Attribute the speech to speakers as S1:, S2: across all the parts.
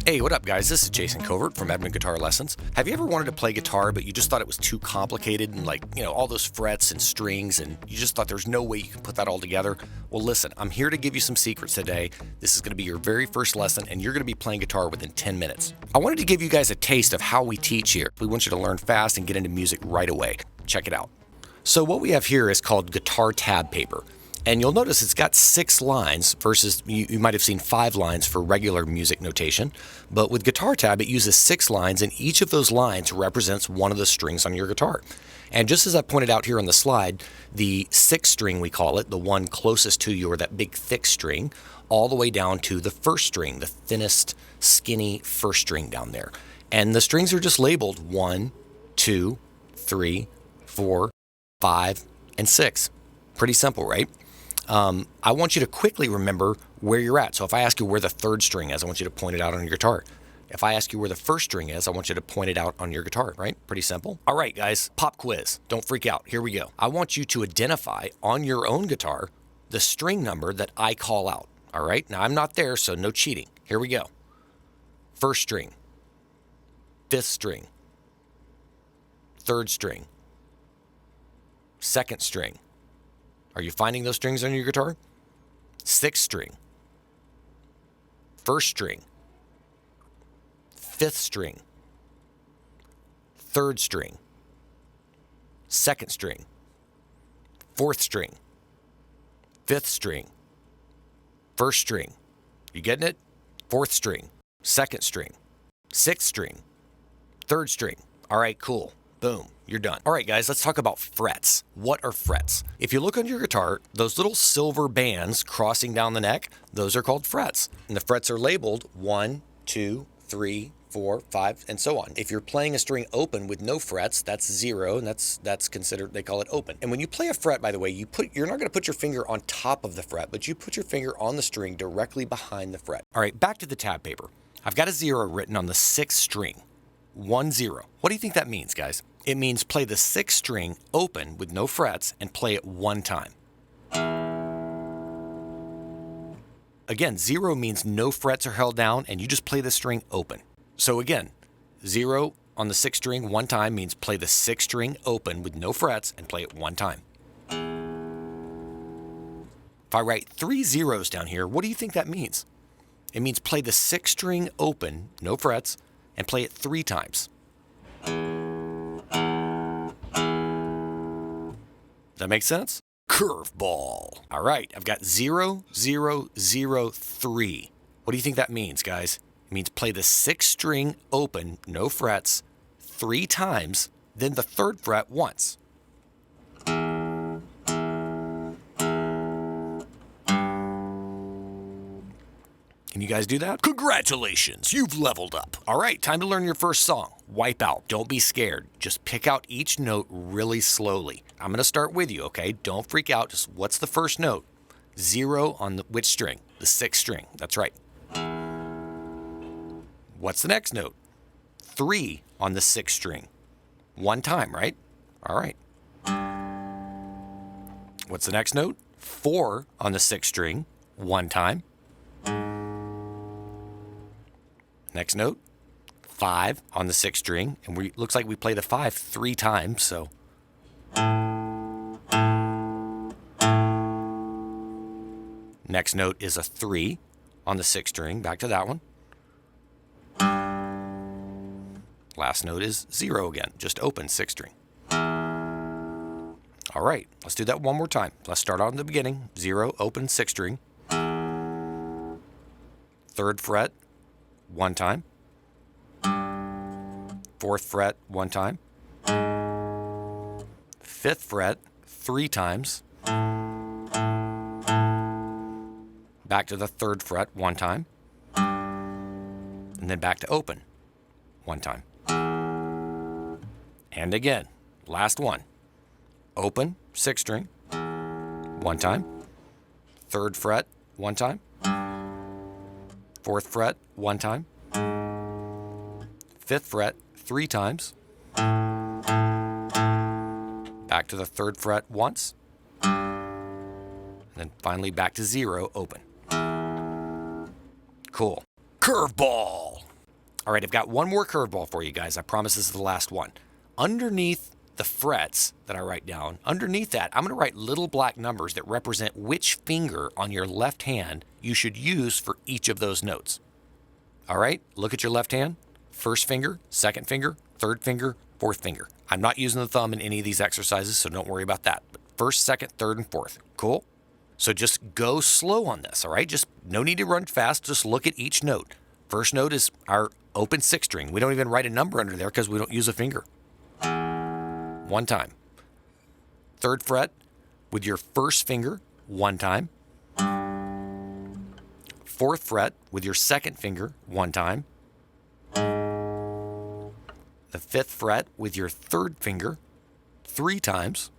S1: Hey, what up, guys? This is Jason Covert from Edmund Guitar Lessons. Have you ever wanted to play guitar, but you just thought it was too complicated and all those frets and strings, and you just thought there's no way you can put that all together? Well, listen, I'm here to give you some secrets today. This is going to be your very first lesson, and you're going to be playing guitar within 10 minutes. I wanted to give you guys a taste of how we teach here. We want you to learn fast and get into music right away. Check it out. So what we have here is called guitar tab paper. And you'll notice it's got 6 lines versus you might have seen 5 lines for regular music notation. But with Guitar Tab, it uses 6 lines, and each of those lines represents one of the strings on your guitar. And just as I pointed out here on the slide, the 6th string, we call it, the one closest to you, or that big thick string, all the way down to the 1st string, the thinnest, skinny 1st string down there. And the strings are just labeled 1, 2, 3, 4, 5, and 6. Pretty simple, right? I want you to quickly remember where you're at. So if I ask you where the 3rd string is, I want you to point it out on your guitar. If I ask you where the 1st string is, I want you to point it out on your guitar, right? Pretty simple. All right, guys, pop quiz. Don't freak out. Here we go. I want you to identify on your own guitar the string number that I call out. All right? Now, I'm not there, so no cheating. Here we go. 1st string. 5th string. 3rd string. 2nd string. Are you finding those strings on your guitar? 6th string, 1st string, 5th string, 3rd string, 2nd string, 4th string, 5th string, 1st string. You getting it? 4th string, 2nd string, 6th string, 3rd string. All right, cool. Boom, you're done. All right, guys, let's talk about frets. What are frets? If you look on your guitar, those little silver bands crossing down the neck, those are called frets. And the frets are labeled 1, 2, 3, 4, 5, and so on. If you're playing a string open with no frets, that's 0, and that's considered, they call it open. And when you play a fret, by the way, you're not gonna put your finger on top of the fret, but you put your finger on the string directly behind the fret. All right, back to the tab paper. I've got a 0 written on the 6th string. 1, 0. What do you think that means, guys? It means play the 6th string open with no frets and play it 1 time. Again, 0 means no frets are held down and you just play the string open. So again, 0 on the 6th string 1 time means play the 6th string open with no frets and play it 1 time. If I write 3 zeros down here, what do you think that means? It means play the 6th string open, no frets, and play it 3 times. Does that make sense? Curveball. All right, I've got 0, 0, 0, 3. What do you think that means, guys? It means play the 6th string open, no frets, 3 times, then the 3rd fret once. Can you guys do that? Congratulations, you've leveled up. All right, time to learn your first song, Wipe Out. Don't be scared. Just pick out each note really slowly. I'm gonna start with you, okay? Don't freak out. Just what's the first note? 0 on which string? The 6th string. That's right. What's the next note? 3 on the 6th string. 1 time, right? All right. What's the next note? 4 on the 6th string. 1 time. Next note, 5 on the 6th string, and looks like we play the 5 3 times, so. Next note is a 3 on the 6th string, back to that one. Last note is 0 again, just open 6th string. All right, let's do that one more time. Let's start on the beginning, 0, open 6th string. 3rd fret, 1 time. 4th fret, 1 time. 5th fret, 3 times. Back to the 3rd fret, 1 time. And then back to open, 1 time. And again, last one. Open, 6th string, 1 time. 3rd fret, 1 time. 4th fret, 1 time. 5th fret, 3 times. Back to the 3rd fret once. Then finally back to 0, open. Cool. Curveball. All right, I've got one more curveball for you guys. I promise this is the last one. Underneath the frets that I write down, underneath that, I'm going to write little black numbers that represent which finger on your left hand you should use for each of those notes. All right, look at your left hand. First finger, second finger, third finger, fourth finger. I'm not using the thumb in any of these exercises, so don't worry about that. But first, second, third, and fourth. Cool? So just go slow on this, all right? Just no need to run fast. Just look at each note. First note is our open sixth string. We don't even write a number under there because we don't use a finger. One time. Third fret with your first finger, one time. Fourth fret with your second finger, one time. The fifth fret with your third finger, 3 times.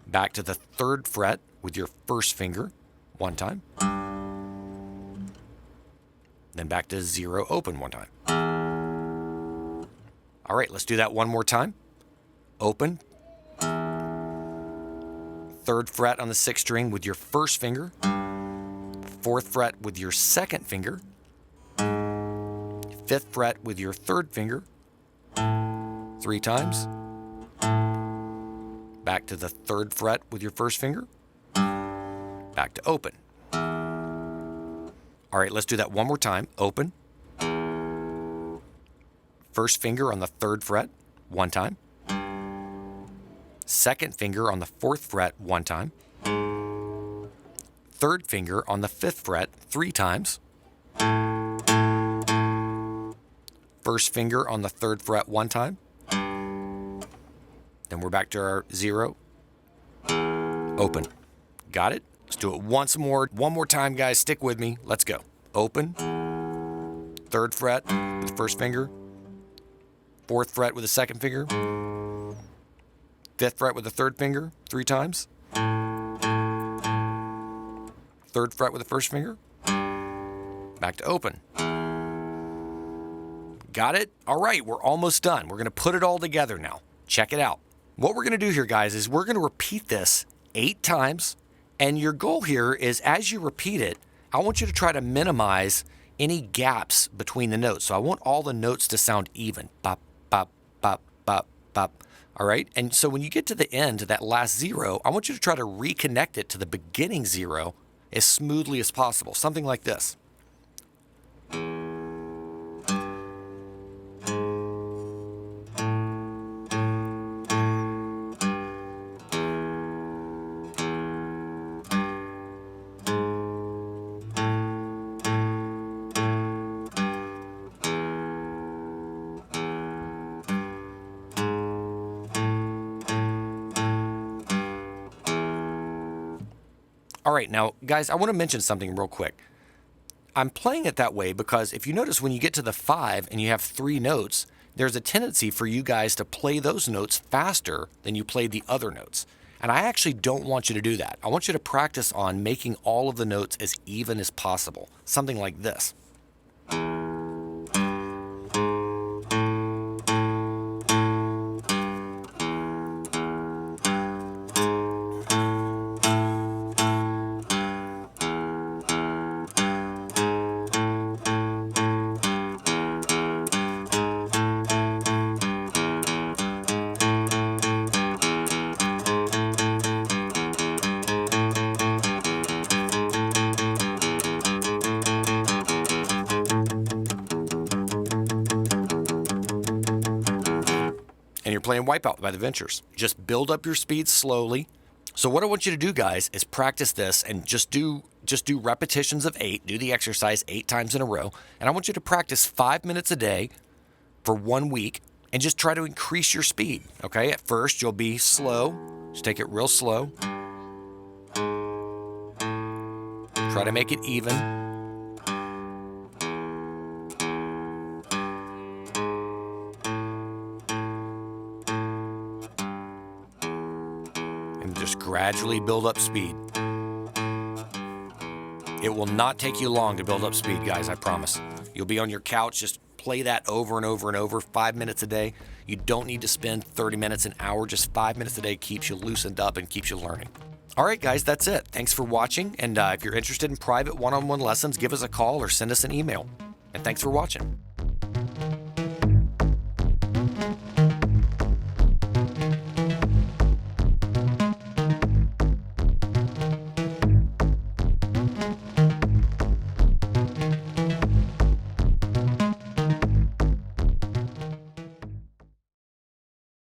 S1: Back to the third fret with your first finger, 1 time. Then back to 0 open 1 time. All right, let's do that one more time. Open. Third fret on the sixth string with your first finger. Fourth fret with your second finger. Fifth fret with your third finger. 3 times. Back to the third fret with your first finger. Back to open. All right, let's do that one more time. Open. First finger on the third fret, 1 time. Second finger on the fourth fret, 1 time. Third finger on the fifth fret, 3 times. First finger on the third fret, 1 time. Then we're back to our 0. Open. Got it? Let's do it once more. One more time, guys. Stick with me. Let's go. Open. Third fret with the first finger. Fourth fret with the second finger. Fifth fret with the third finger, 3 times. Third fret with the first finger. Back to open. Got it? All right, we're almost done. We're going to put it all together now. Check it out. What we're going to do here, guys, is we're going to repeat this 8 times. And your goal here is, as you repeat it, I want you to try to minimize any gaps between the notes. So I want all the notes to sound even. Bop, bop, bop, bop, bop. All right? And so when you get to the end, to that last 0, I want you to try to reconnect it to the beginning 0 as smoothly as possible. Something like this. All right, now, guys, I want to mention something real quick. I'm playing it that way because if you notice when you get to the 5 and you have 3 notes, there's a tendency for you guys to play those notes faster than you played the other notes. And I actually don't want you to do that. I want you to practice on making all of the notes as even as possible. Something like this. And you're playing Wipeout by the Ventures. Just build up your speed slowly. So what I want you to do, guys, is practice this and just do repetitions of 8. Do the exercise 8 times in a row. And I want you to practice 5 minutes a day for 1 week and just try to increase your speed. Okay? At first, you'll be slow. Just take it real slow. Try to make it even. Just gradually build up speed. It will not take you long to build up speed, guys, I promise. You'll be on your couch, just play that over and over and over, 5 minutes a day. You don't need to spend 30 minutes, an hour, just 5 minutes a day keeps you loosened up and keeps you learning. All right, guys, that's it. Thanks for watching. And if you're interested in private one-on-one lessons, give us a call or send us an email. And thanks for watching.